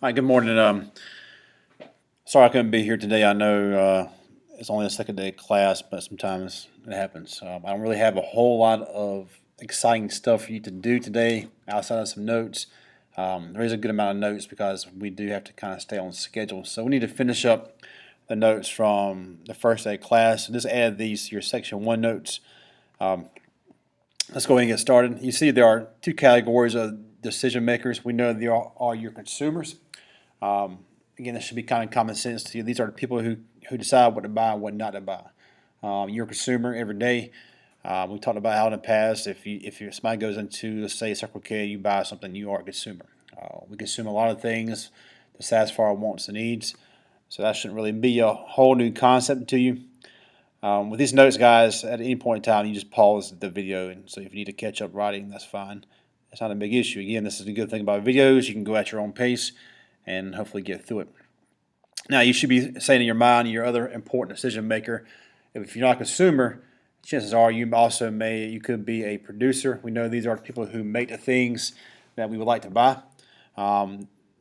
Hi, good morning. Sorry I couldn't be here today. I know it's only the second day of class, but sometimes it happens. I don't really have a whole lot of exciting stuff for you to do today outside of some notes. There is a good amount of notes because we do have to kind of stay on schedule. So we need to finish up the notes from the first day of class. So just add these to your section one notes. Let's go ahead and get started. You see there are two categories of decision makers. We know they are your consumers. Again, this should be kind of common sense to you. These are the people who decide what to buy and what not to buy. You're a consumer every day. We talked about how in the past, if somebody goes into, let's say, Circle K, you buy something, you are a consumer. We consume a lot of things to satisfy our wants and needs, so that shouldn't really be a whole new concept to you. With these notes, guys, at any point in time, you just pause the video, and so if you need to catch up writing, that's fine. It's not a big issue. Again, this is the good thing about videos. You can go at your own pace and hopefully get through it. Now, you should be saying in your mind, your other important decision maker, if you're not a consumer, chances are you could be a producer. We know these are the people who make the things that we would like to buy.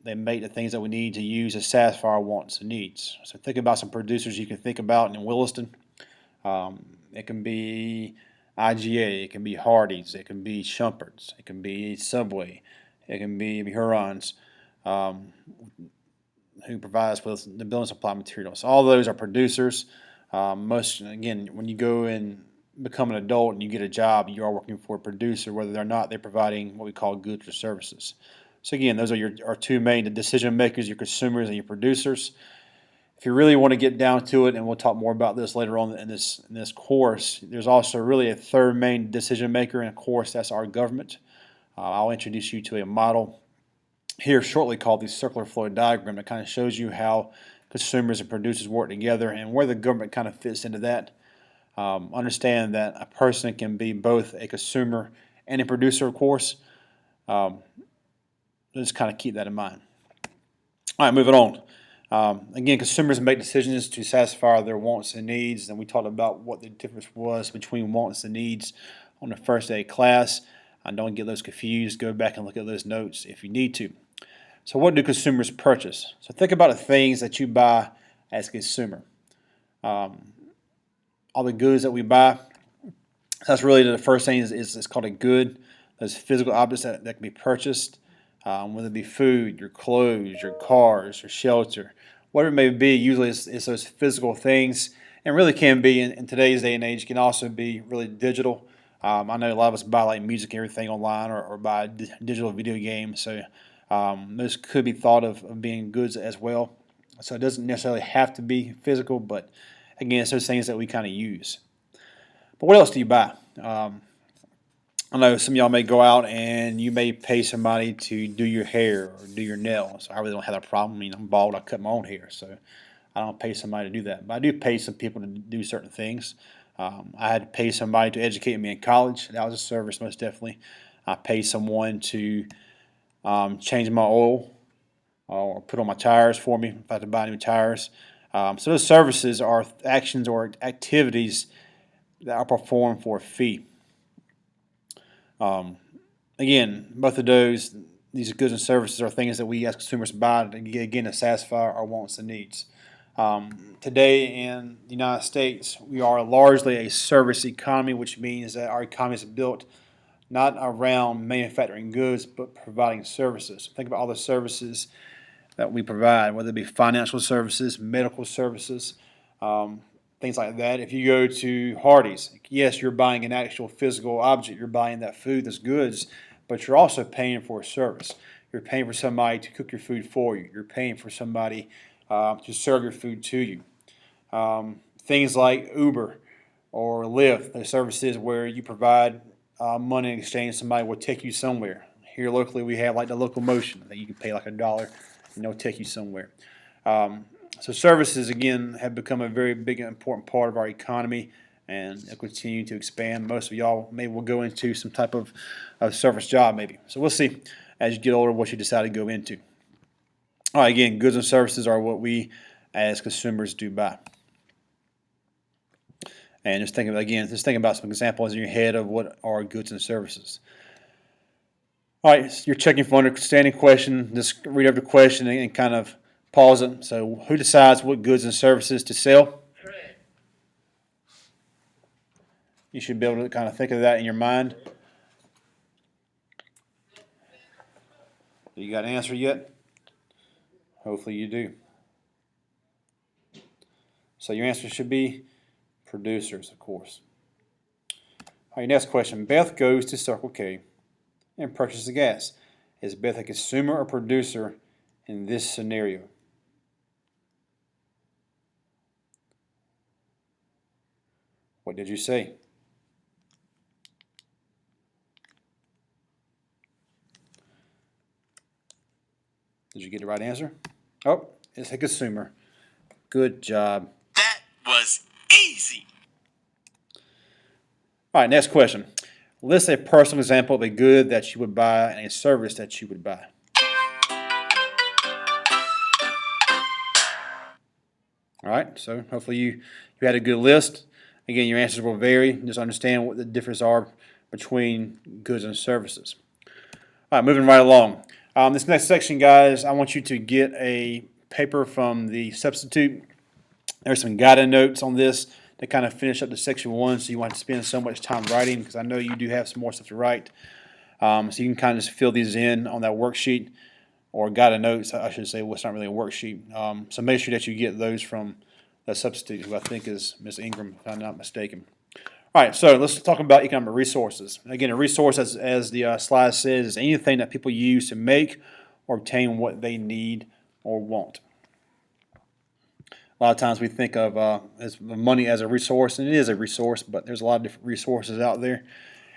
They make the things that we need to use to satisfy our wants and needs. So think about some producers you can think about in Williston. It can be IGA, it can be Hardee's, it can be Shumpert's, it can be Subway, it can be Huron's, who provides with the building supply materials. All those are producers. Again, when you go and become an adult and you get a job, you are working for a producer, whether or not they're providing what we call goods or services. So again, those are our two main decision makers, your consumers and your producers. If you really want to get down to it, and we'll talk more about this later on in this course, there's also really a third main decision maker, and of course that's our government. I'll introduce you to a model here shortly called the circular flow diagram that kind of shows you how consumers and producers work together and where the government kind of fits into that. Understand that a person can be both a consumer and a producer, of course. Just kind of keep that in mind. All right, moving on. Again, consumers make decisions to satisfy their wants and needs, and we talked about what the difference was between wants and needs on the first day of class. Don't get those confused. Go back and look at those notes if you need to. So what do consumers purchase? So think about the things that you buy as a consumer. All the goods that we buy, that's really the first thing is called a good. Those physical objects that can be purchased, whether it be food, your clothes, your cars, your shelter, whatever it may be. Usually it's those physical things, and really can be in today's day and age, can also be really digital. I know a lot of us buy like music and everything online or buy digital video games, so those could be thought of being goods as well. So it doesn't necessarily have to be physical, but again, it's those things that we kind of use. But what else do you buy? I know some of y'all may go out and you may pay somebody to do your hair or do your nails. I really don't have that problem. I mean, I'm bald. I cut my own hair, so I don't pay somebody to do that. But I do pay some people to do certain things. I had to pay somebody to educate me in college. That was a service, most definitely. I paid someone to change my oil or put on my tires for me if I had to buy new tires. So those services are actions or activities that are performed for a fee. Again, both of these goods and services are things that we as consumers buy to satisfy our wants and needs. Today in the United States, we are largely a service economy, which means that our economy is built not around manufacturing goods, but providing services. Think about all the services that we provide, whether it be financial services, medical services, things like that. If you go to Hardee's, yes, you're buying an actual physical object. You're buying that food, those goods, but you're also paying for a service. You're paying for somebody to cook your food for you. You're paying for somebody to serve your food to you. Things like Uber or Lyft, those services where you provide money in exchange, somebody will take you somewhere. Here locally, we have like the locomotion that you can pay like $1 and they'll take you somewhere. So services, again, have become a very big and important part of our economy, and they'll continue to expand. Most of y'all maybe will go into some type of service job maybe. So we'll see as you get older what you decide to go into. All right, again, goods and services are what we as consumers do buy. And just think about some examples in your head of what are goods and services. All right, so you're checking for understanding question. Just read over the question and kind of pause it. So, who decides what goods and services to sell? You should be able to kind of think of that in your mind. You got an answer yet? Hopefully you do. So your answer should be producers, of course. All right, next question. Beth goes to Circle K and purchases gas. Is Beth a consumer or producer in this scenario? What did you say? Did you get the right answer? Oh, it's a consumer. Good job. That was easy. All right, next question. List a personal example of a good that you would buy and a service that you would buy. All right, so hopefully you had a good list. Again, your answers will vary. Just understand what the differences are between goods and services. All right, moving right along. This next section, guys, I want you to get a paper from the substitute. There's some guided notes on this to kind of finish up the section 1, so you won't have to spend so much time writing, because I know you do have some more stuff to write. So you can kind of just fill these in on that worksheet, or guided notes, I should say. Well, it's not really a worksheet. So make sure that you get those from the substitute, who I think is Ms. Ingram, if I'm not mistaken. All right, so let's talk about economic resources. Again, a resource, as the slide says, is anything that people use to make or obtain what they need or want. A lot of times we think of money as a resource, and it is a resource, but there's a lot of different resources out there.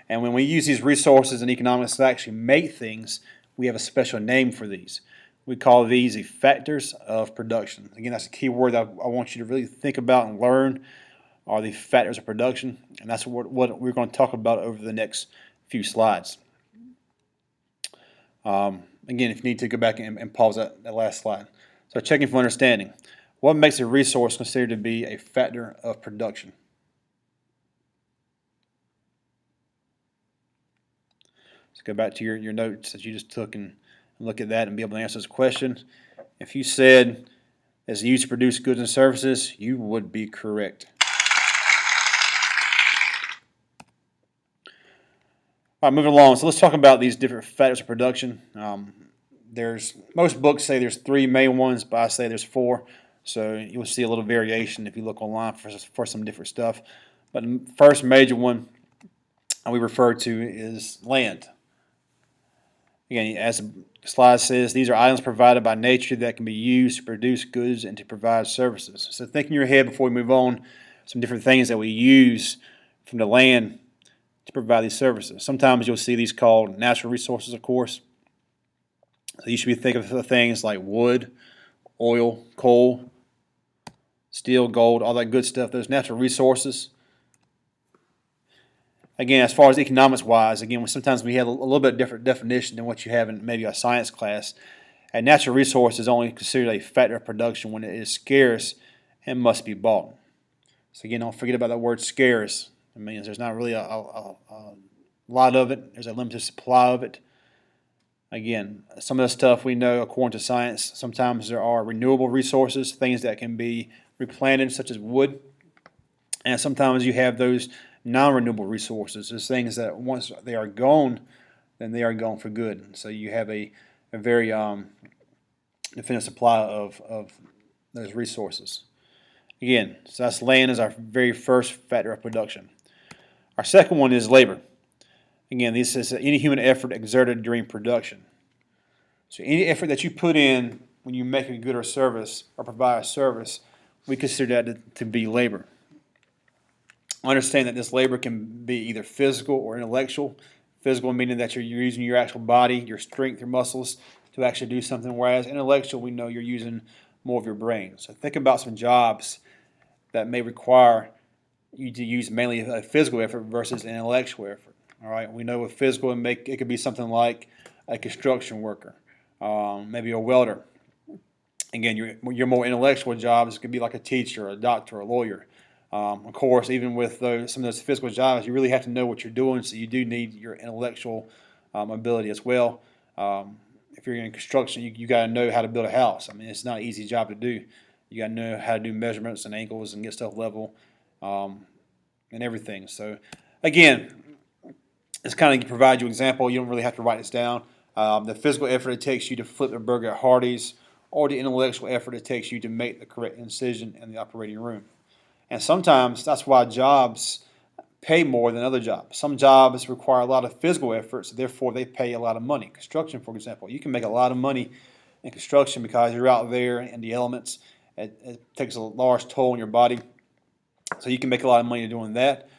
And when we use these resources in economics to actually make things, we have a special name for these. We call these the factors of production. Again, that's a key word that I want you to really think about and learn, are the factors of production. And that's what we're going to talk about over the next few slides. Again, if you need to, go back and pause that last slide. So checking for understanding. What makes a resource considered to be a factor of production? Let's go back to your notes that you just took and look at that and be able to answer this question. If you said it's used to produce goods and services, you would be correct. All right, moving along. So let's talk about these different factors of production. Most books say there's 3 main ones, but I say there's 4. So you'll see a little variation if you look online for some different stuff. But the first major one we refer to is land. Again, as the slide says, these are items provided by nature that can be used to produce goods and to provide services. So think in your head before we move on some different things that we use from the land to provide these services. Sometimes you'll see these called natural resources, of course. So you should be thinking of things like wood, oil, coal, steel, gold, all that good stuff, those natural resources. Again, as far as economics-wise, sometimes we have a little bit different definition than what you have in maybe a science class. A natural resource is only considered a factor of production when it is scarce and must be bought. So again, don't forget about that word scarce. It means there's not really a lot of it. There's a limited supply of it. Again, some of the stuff we know, according to science, sometimes there are renewable resources, things that can be replanted, such as wood. And sometimes you have those non-renewable resources. There's things that once they are gone, then they are gone for good. So you have a very definite supply of those resources. Again, so that's land as our very first factor of production. Our second one is labor. Again, this is any human effort exerted during production. So any effort that you put in when you make a good or service or provide a service, we consider that to be labor. Understand that this labor can be either physical or intellectual. Physical meaning that you're using your actual body, your strength, your muscles to actually do something, whereas intellectual, we know you're using more of your brain. So think about some jobs that may require you to use mainly a physical effort versus an intellectual effort. All right, we know with physical, it could be something like a construction worker, maybe a welder. Again, your more intellectual jobs could be like a teacher, a doctor, a lawyer. Of course, even with some of those physical jobs, you really have to know what you're doing, so you do need your intellectual ability as well. If you're in construction, you got to know how to build a house. I mean, it's not an easy job to do. You got to know how to do measurements and angles and get stuff level, and everything. So, again, it's kind of provide you an example. You don't really have to write this down. The physical effort it takes you to flip a burger at Hardee's, or the intellectual effort it takes you to make the correct incision in the operating room. And sometimes that's why jobs pay more than other jobs. Some jobs require a lot of physical effort, so therefore they pay a lot of money. Construction, for example, you can make a lot of money in construction because you're out there in the elements. It takes a large toll on your body, so you can make a lot of money doing that.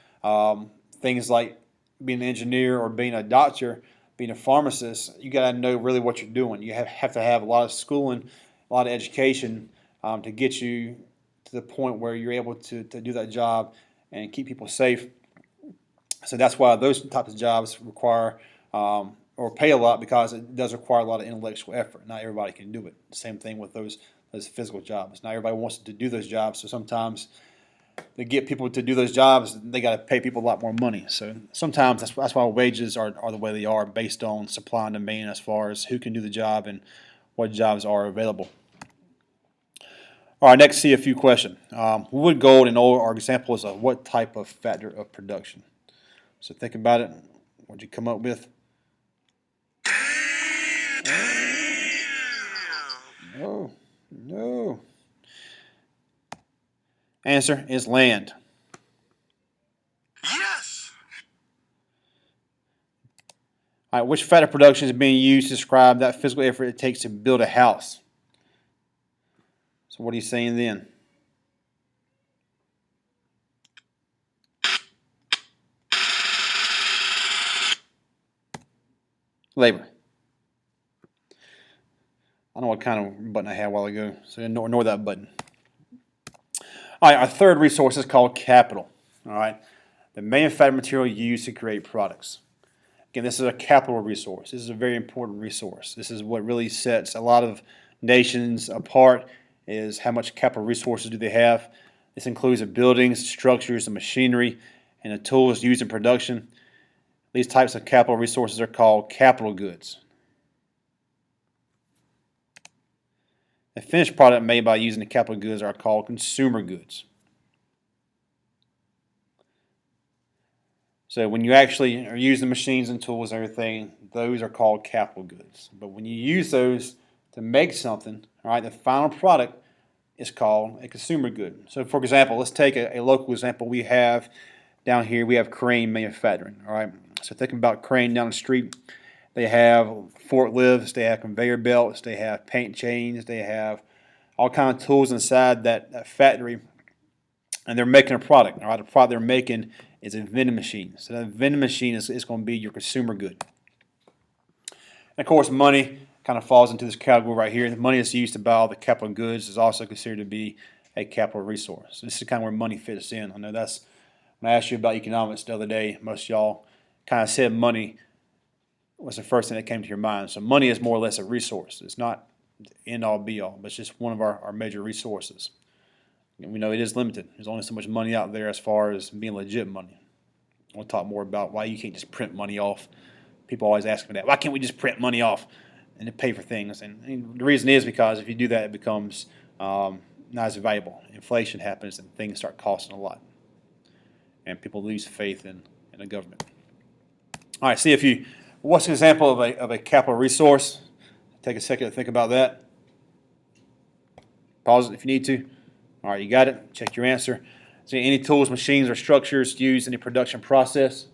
Things like being an engineer or being a doctor, being a pharmacist, you got to know really what you're doing. You have to have a lot of schooling, a lot of education to get you to the point where you're able to do that job and keep people safe. So that's why those types of jobs require or pay a lot, because it does require a lot of intellectual effort. Not everybody can do it. Same thing with those physical jobs. Not everybody wants to do those jobs, so sometimes to get people to do those jobs, they got to pay people a lot more money. So sometimes that's why wages are the way they are, based on supply and demand as far as who can do the job and what jobs are available. All right, next, see a few questions. Wood, gold, and oil are examples of what type of factor of production? So think about it. What'd you come up with? No, no. Answer is land. Yes. All right, which factor of production is being used to describe that physical effort it takes to build a house? So what are you saying then? Labor. I don't know what kind of button I had a while ago, so ignore that button. All right, our third resource is called capital. All right, the manufactured material used to create products. Again, this is a capital resource. This is a very important resource. This is what really sets a lot of nations apart, is how much capital resources do they have. This includes the buildings, structures, the machinery, and the tools used in production. These types of capital resources are called capital goods. The finished product made by using the capital goods are called consumer goods. So when you actually are using machines and tools and everything, those are called capital goods. But when you use those to make something, all right, the final product is called a consumer good. So for example, let's take a local example we have down here. We have crane manufacturing, all right. So thinking about crane down the street, they have forklifts, they have conveyor belts, they have paint chains, they have all kinds of tools inside that factory, and they're making a product. All right, the product they're making is a vending machine. So that vending machine is going to be your consumer good. And of course, money kind of falls into this category right here. The money that's used to buy all the capital goods is also considered to be a capital resource. So this is kind of where money fits in. I know that's, when I asked you about economics the other day, most of y'all kind of said money was the first thing that came to your mind. So money is more or less a resource. It's not the end all be all, but it's just one of our major resources. And we know it is limited. There's only so much money out there as far as being legit money. We'll talk more about why you can't just print money off. People always ask me that. Why can't we just print money off and pay for things? And the reason is because if you do that, it becomes not as valuable. Inflation happens and things start costing a lot. And people lose faith in the government. All right, see if you, what's an example of a capital resource? Take a second to think about that. Pause it if you need to. All right, you got it. Check your answer. See any tools, machines, or structures used in the production process?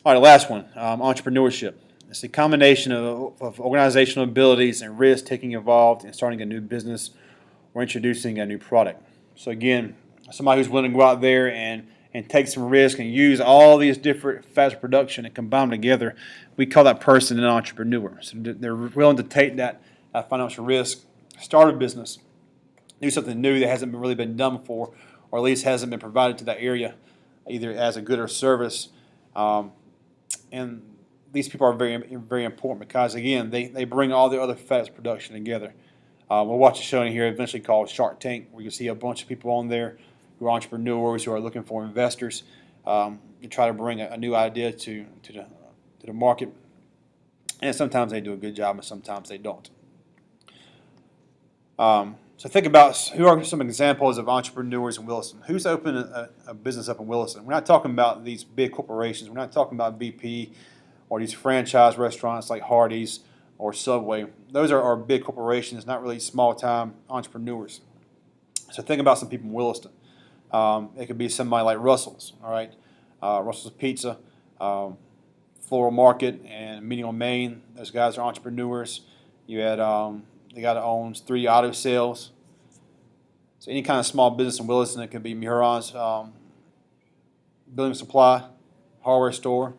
All right, the last one, entrepreneurship. It's a combination of organizational abilities and risk taking involved in starting a new business or introducing a new product. So again, somebody who's willing to go out there and take some risk and use all these different facets of production and combine them together, we call that person an entrepreneur. So they're willing to take that financial risk, start a business, do something new that hasn't really been done before, or at least hasn't been provided to that area, either as a good or service. And these people are very, very important because, again, they bring all the other facets of production together. We'll watch a show in here eventually called Shark Tank, where you see a bunch of people on there who are entrepreneurs, who are looking for investors. You try to bring a new idea to the market, and sometimes they do a good job, and sometimes they don't. So think about who are some examples of entrepreneurs in Williston. Who's opened a business up in Williston? We're not talking about these big corporations. We're not talking about BP or these franchise restaurants like Hardee's or Subway. Those are big corporations, not really small-time entrepreneurs. So think about some people in Williston. It could be somebody like Russell's, all right? Russell's Pizza, Floral Market, and Meeting on Main. Those guys are entrepreneurs. You had the guy that owns 3 auto sales. So any kind of small business in Williston, it could be Muron's building supply, hardware store,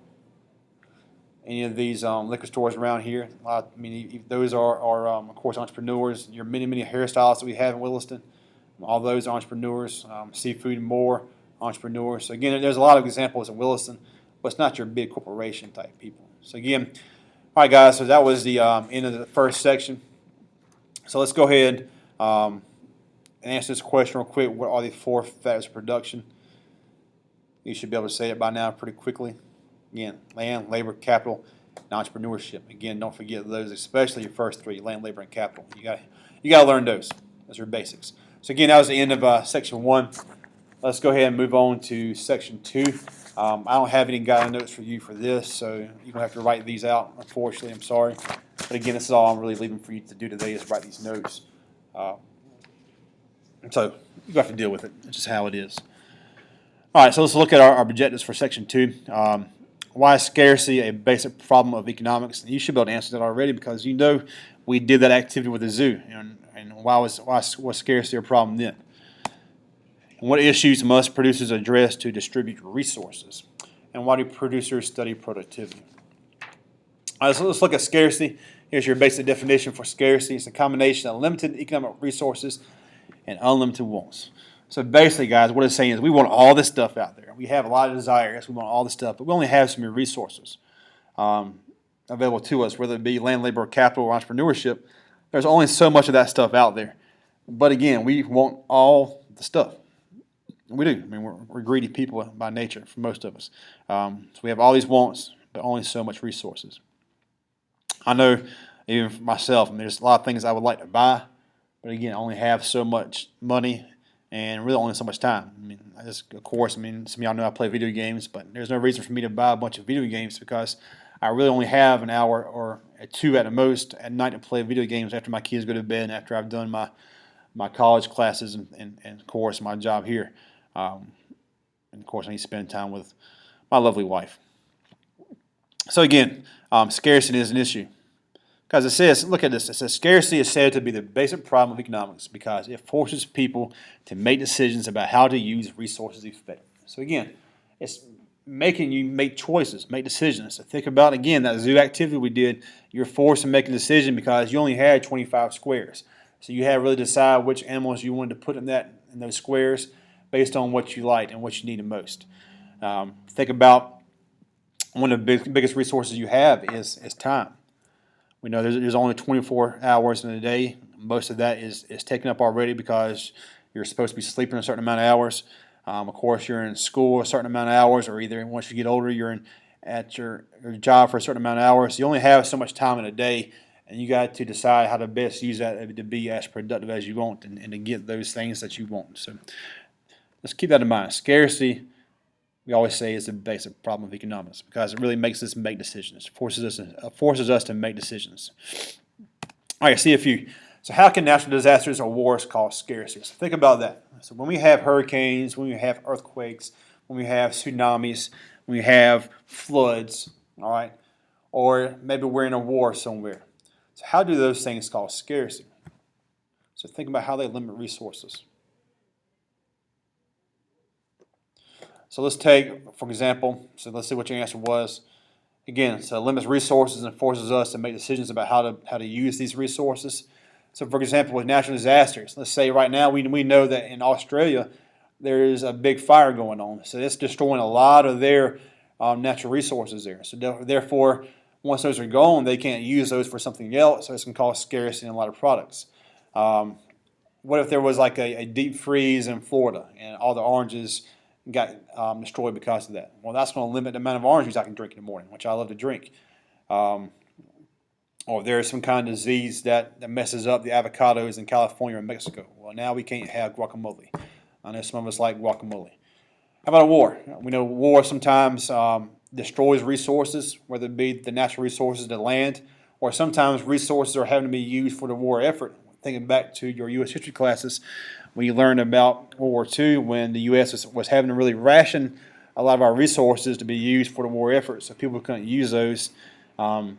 any of these liquor stores around here. Those are of course, entrepreneurs. Your many hairstylists that we have in Williston, all those are entrepreneurs. Seafood and more, entrepreneurs. So again, there's a lot of examples in Williston, but it's not your big corporation type people. So again, all right, guys. So that was the end of the first section. So let's go ahead and answer this question real quick. What are the 4 factors of production? You should be able to say it by now pretty quickly. Again, land, labor, capital, and entrepreneurship. Again, don't forget those, especially your first 3, land, labor, and capital. You got to learn those. Those are basics. So again, that was the end of section 1. Let's go ahead and move on to section 2. I don't have any guide notes for you for this, so you're going to have to write these out, unfortunately. I'm sorry. But again, this is all I'm really leaving for you to do today is write these notes. So you have to deal with it. It's just how it is. All right, so let's look at our objectives for section 2. Why is scarcity a basic problem of economics? And you should be able to answer that already because you know we did that activity with the zoo. And why was scarcity a problem then? And what issues must producers address to distribute resources? And why do producers study productivity? All right, so let's look at scarcity. Here's your basic definition for scarcity. It's a combination of limited economic resources and unlimited wants. So basically, guys, what it's saying is we want all this stuff out there. We have a lot of desires. We want all this stuff, but we only have so many resources available to us, whether it be land, labor, capital, or entrepreneurship. There's only so much of that stuff out there. But again, we want all the stuff. We do. I mean, we're greedy people by nature, for most of us. So we have all these wants, but only so much resources. I know, even for myself, there's a lot of things I would like to buy, but again, I only have so much money and really only so much time. Of course, some of y'all know I play video games, but there's no reason for me to buy a bunch of video games because I really only have an hour or 2 at the most at night to play video games after my kids go to bed and after I've done my college classes and of course, my job here. And of course, I need to spend time with my lovely wife. So again, scarcity is an issue. Because it says, look at this, it says scarcity is said to be the basic problem of economics because it forces people to make decisions about how to use resources effectively. So again, it's making you make choices, make decisions. So think about, again, that zoo activity we did. You're forced to make a decision because you only had 25 squares. So you had to really decide which animals you wanted to put in those squares based on what you liked and what you needed most. Think about one of the biggest resources you have is time. We know there's only 24 hours in a day. Most of that is taken up already because you're supposed to be sleeping a certain amount of hours. Of course, you're in school a certain amount of hours, or either once you get older, you're at your job for a certain amount of hours. So you only have so much time in a day, and you got to decide how to best use that to be as productive as you want and to get those things that you want. So let's keep that in mind. Scarcity, we always say, is a basic problem of economics because it really makes us make decisions. It forces us to make decisions. All right, see a few. So how can natural disasters or wars cause scarcity? So think about that. So when we have hurricanes, when we have earthquakes, when we have tsunamis, when we have floods, all right, or maybe we're in a war somewhere. So how do those things cause scarcity? So think about how they limit resources. So let's take, for example, so let's see what your answer was. Again, so it limits resources and forces us to make decisions about how to use these resources. So for example, with natural disasters, let's say right now we know that in Australia there is a big fire going on. So it's destroying a lot of their natural resources there. So therefore, once those are gone, they can't use those for something else. So it's going to cause scarcity in a lot of products. What if there was like a deep freeze in Florida and all the oranges got destroyed because of that. Well, that's going to limit the amount of orange juice I can drink in the morning, which I love to drink. Or there's some kind of disease that messes up the avocados in California or Mexico. Well, now we can't have guacamole. I know some of us like guacamole. How about a war? We know war sometimes destroys resources, whether it be the natural resources, the land, or sometimes resources are having to be used for the war effort. Thinking back to your U.S. history classes, when you learned about World War II, when the U.S. was having to really ration a lot of our resources to be used for the war effort, so people couldn't use those to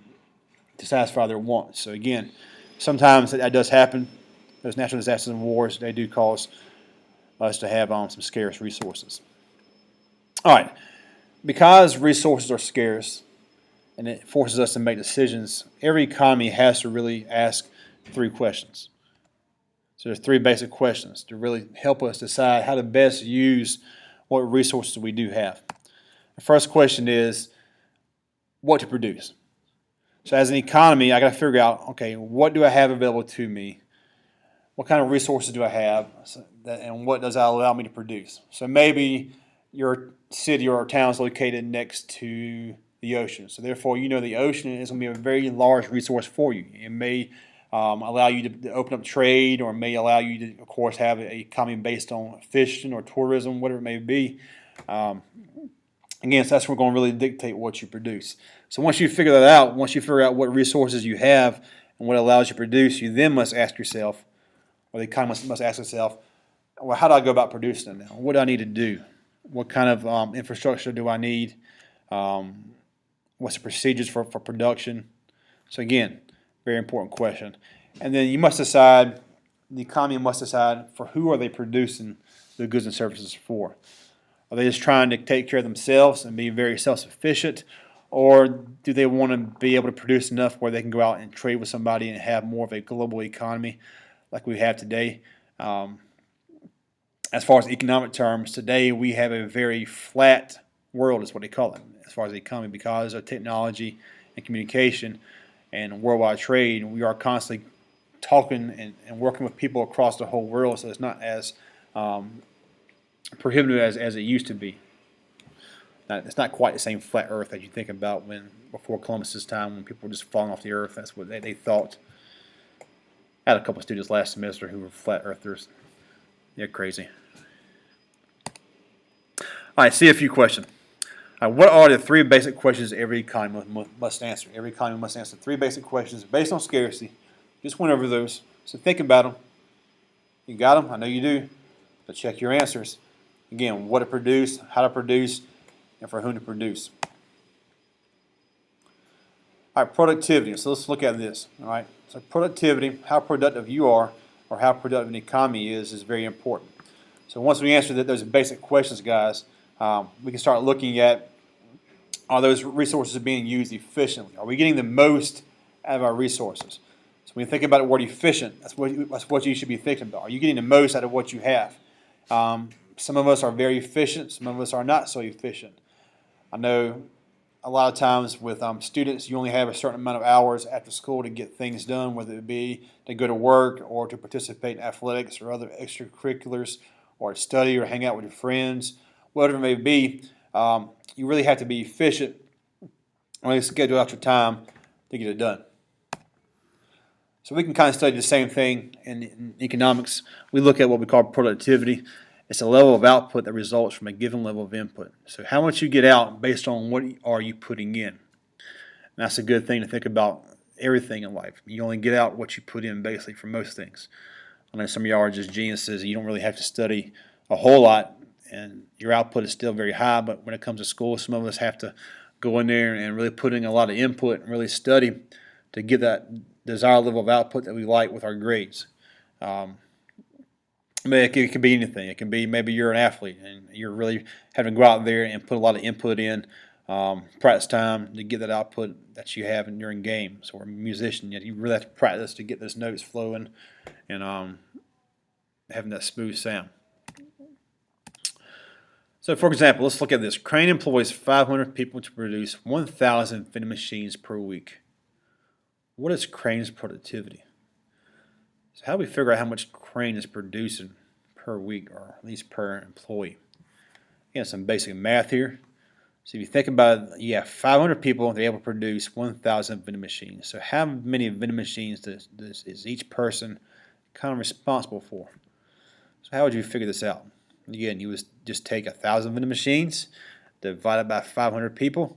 satisfy their wants. So again, sometimes that does happen. Those natural disasters and wars, they do cause us to have some scarce resources. All right, because resources are scarce and it forces us to make decisions, every economy has to really ask 3 questions. So there's 3 basic questions to really help us decide how to best use what resources we do have. The first question is what to produce. So as an economy, I got to figure out, okay, what do I have available to me? What kind of resources do I have, and what does that allow me to produce? So maybe your city or town is located next to the ocean. So therefore, you know the ocean is going to be a very large resource for you. It may allow you to open up trade, or it may allow you to, of course, have an economy based on fishing or tourism, whatever it may be. Again, so that's where we're going to really dictate what you produce. So once you figure that out, once you figure out what resources you have and what allows you to produce, you then must ask yourself, or the economy must ask itself, well, how do I go about producing it now? What do I need to do? What kind of infrastructure do I need? What's the procedures for production? So again, very important question. And then you must decide, the economy must decide, for who are they producing the goods and services for? Are they just trying to take care of themselves and be very self-sufficient? Or do they want to be able to produce enough where they can go out and trade with somebody and have more of a global economy like we have today? As far as economic terms, today we have a very flat world, is what they call it, as far as the economy, because of technology and communication and worldwide trade. We are constantly talking and working with people across the whole world, so it's not as prohibitive as it used to be. It's not quite the same flat Earth that you think about before Columbus's time, when people were just falling off the Earth. That's what they thought. I had a couple of students last semester who were flat Earthers. They're crazy. All right, see a few questions. What are the 3 basic questions every economy must answer? Every economy must answer 3 basic questions based on scarcity. Just went over those, so think about them. You got them? I know you do. But check your answers. Again, what to produce, how to produce, and for whom to produce. All right, productivity. So let's look at this. All right, so productivity, how productive you are, or how productive an economy is very important. So once we answer those basic questions, guys, we can start looking at, are those resources being used efficiently? Are we getting the most out of our resources? So when you think about the word efficient, that's what you should be thinking about. Are you getting the most out of what you have? Some of us are very efficient. Some of us are not so efficient. I know a lot of times with students, you only have a certain amount of hours after school to get things done, whether it be to go to work or to participate in athletics or other extracurriculars, or study or hang out with your friends, whatever it may be. You really have to be efficient when you schedule out your time to get it done. So we can kind of study the same thing in economics. We look at what we call productivity. It's a level of output that results from a given level of input. So how much you get out based on what are you putting in. And that's a good thing to think about everything in life. You only get out what you put in, basically, for most things. I know some of y'all are just geniuses. You don't really have to study a whole lot, and your output is still very high. But when it comes to school, some of us have to go in there and really put in a lot of input and really study to get that desired level of output that we like with our grades. It could be anything. It can be maybe you're an athlete and you're really having to go out there and put a lot of input in, practice time to get that output that you have during games. Or a musician, you really have to practice to get those notes flowing and having that smooth sound. So, for example, let's look at this. Crane employs 500 people to produce 1,000 vending machines per week. What is Crane's productivity? So how do we figure out how much Crane is producing per week, or at least per employee? Again, some basic math here. So if you think about it, you have 500 people, they're able to produce 1,000 vending machines. So how many vending machines is each person kind of responsible for? So how would you figure this out? Again, you would just take 1,000 vending machines, divide it by 500 people.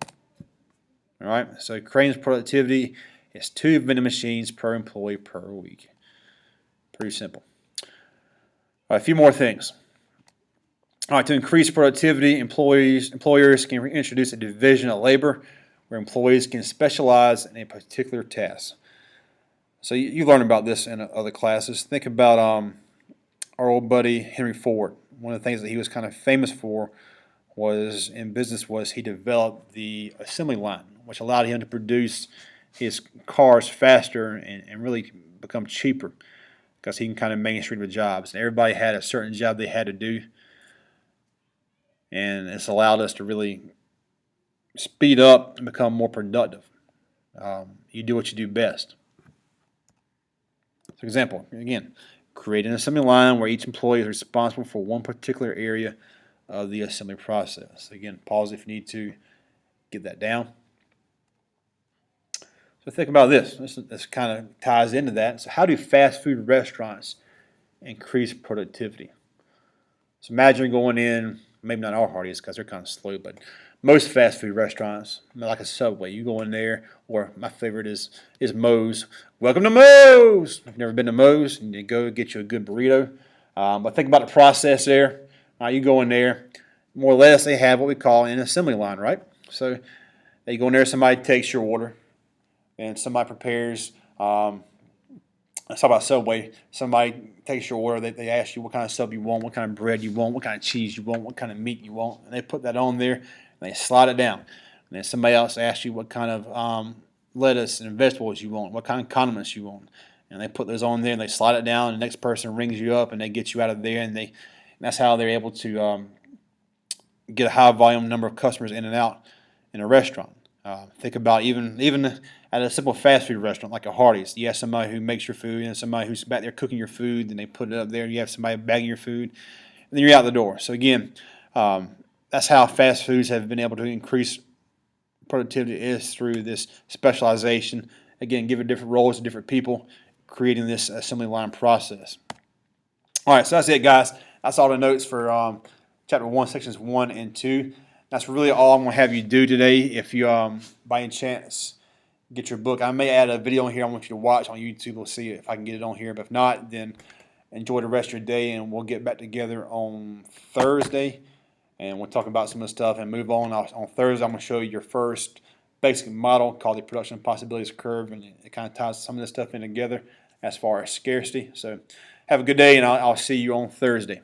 All right, so Crane's productivity is 2 vending machines per employee per week. Pretty simple. All right, a few more things. All right, to increase productivity, employers can introduce a division of labor where employees can specialize in a particular task. So you learned about this in other classes. Think about our old buddy Henry Ford. One of the things that he was kind of famous for was in business was he developed the assembly line, which allowed him to produce his cars faster and really become cheaper because he can kind of mainstream the jobs. And everybody had a certain job they had to do, and it's allowed us to really speed up and become more productive. You do what you do best. For example, again, create an assembly line where each employee is responsible for one particular area of the assembly process. Again, pause if you need to get that down. So think about this. This kind of ties into that. So how do fast food restaurants increase productivity? So imagine going in, maybe not our Hardee's because they're kind of slow, but most fast food restaurants, like a Subway, you go in there, or my favorite is Moe's. Welcome to Moe's. If you've never been to Moe's, you need to go get you a good burrito. But think about the process there. You go in there, more or less they have what we call an assembly line, right? So you go in there, somebody takes your order, and somebody prepares. Let's talk about Subway. Somebody takes your order. They ask you what kind of sub you want, what kind of bread you want, what kind of cheese you want, what kind of meat you want. And they put that on there, and they slide it down. And then somebody else asks you what kind of lettuce and vegetables you want, what kind of condiments you want. And they put those on there, and they slide it down. And the next person rings you up, and they get you out of there. And that's how they're able to get a high volume number of customers in and out in a restaurant. Think about even at a simple fast food restaurant like a Hardee's. You have somebody who makes your food and somebody who's back there cooking your food, and they put it up there. And you have somebody bagging your food, and then you're out the door. So again, that's how fast foods have been able to increase productivity is through this specialization. Again, giving different roles to different people, creating this assembly line process. All right, so that's it, guys. That's all the notes for chapter 1, sections 1 and 2. That's really all I'm going to have you do today. If you, by any chance, get your book, I may add a video on here I want you to watch on YouTube. We'll see if I can get it on here. But if not, then enjoy the rest of your day, and we'll get back together on Thursday, and we'll talk about some of the stuff and move on. On Thursday, I'm going to show you your first basic model called the Production Possibilities Curve, and it kind of ties some of this stuff in together as far as scarcity. So have a good day, and I'll see you on Thursday.